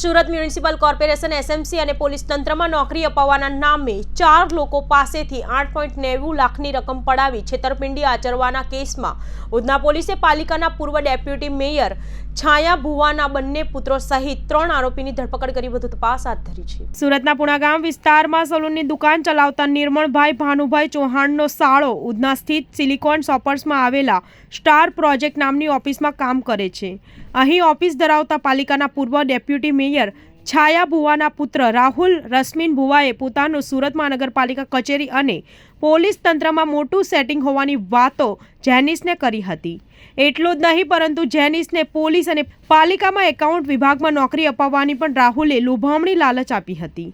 Surat municipal corporation SMC અને police તંત્રમાં નોકરી અપાવવાના નામે 4 લોકો પાસેથી 8.90 લાખની રકમ પડાવી છેતરપિંડી આચરવાના કેસમાં ઉધના પોલીસે પાલિકાના પૂર્વ ડેપ્યુટી મેયર છાયા ભુવાના બંને પુત્રો સહિત 3 આરોપીની ધરપકડ કરી વધુ તપાસ હાથ ધરી છે। સુરતના પુણાગામ વિસ્તારમાં સલૂનની દુકાન ચલાવતા નિર્મળભાઈ ભાનુભાઈ ચૌહાણનો સાળો ઉધના સ્થિત સિલિકોન શોપર્સમાં આવેલા સ્ટાર પ્રોજેક્ટ નામની ઓફિસમાં કામ કરે છે। અહીં ઓફિસ ધરાવતા પાલિકાના પૂર્વ ડેપ્યુટી મેયર છાયા ભુવાના પુત્ર રાહુલ રશ્મિન ભુવાએ પોતાનું સુરત મહાનગરપાલિકા કચેરી અને પોલીસ તંત્રમાં મોટું સેટિંગ હોવાની વાતો જેનિસને કરી હતી। એટલું જ નહીં પરંતુ જેનિસને પોલીસ અને પાલિકામાં એકાઉન્ટ વિભાગમાં નોકરી અપાવવાની પણ રાહુલે લોભામણી લાલચ આપી હતી।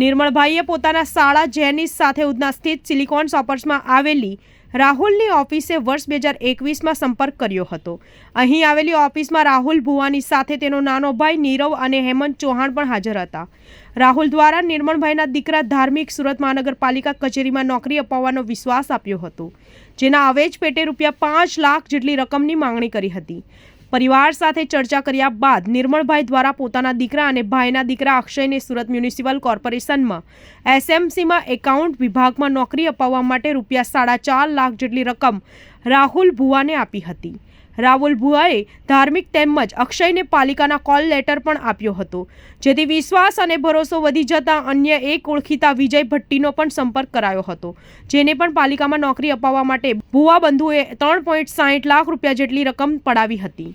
નિર્મળભાઈએ પોતાના સાળા જેનિસ સાથે ઉધના સ્થિત સિલિકોન શોપર્સમાં આવેલી રાહુલની ઓફિસે વર્ષ 2021માં સંપર્ક કર્યો હતો। અહીં આવેલી ઓફિસમાં રાહુલ ભુવાની સાથે તેનો નાનો ભાઈ નીરવ અને હેમંત ચૌહાણ પણ હાજર હતા। રાહુલ દ્વારા નિર્મળભાઈના દીકરા ધાર્મિક સુરત મહાનગરપાલિકા કચેરીમાં નોકરી અપાવવાનો વિશ્વાસ આપ્યો હતો, જેના અવેજ પેટે ₹5 લાખ જેટલી રકમની માંગણી કરી હતી। પરિવાર સાથે ચર્ચા કર્યા બાદ નિર્મળભાઈ દ્વારા પોતાના દીકરા અને ભાઈના દીકરા અક્ષયને સુરત મ્યુનિસિપલ કોર્પોરેશનમાં એસએમસીમાં એકાઉન્ટ વિભાગમાં નોકરી અપાવવા માટે ₹4.5 લાખ જેટલી રકમ રાહુલ ભુવાને આપી હતી। રાહુલ ભુવાએ ધાર્મિક તેમજ અક્ષયને પાલિકાના કોલ લેટર પણ આપ્યો હતો, જેથી વિશ્વાસ અને ભરોસો વધી જતા અન્ય એક ઓળખીતા વિજય ભટ્ટીનો પણ સંપર્ક કરાયો હતો, જેને પણ પાલિકામાં નોકરી અપાવવા માટે ભુવા બંધુએ ₹3.60 લાખ જેટલી રકમ પડાવી હતી।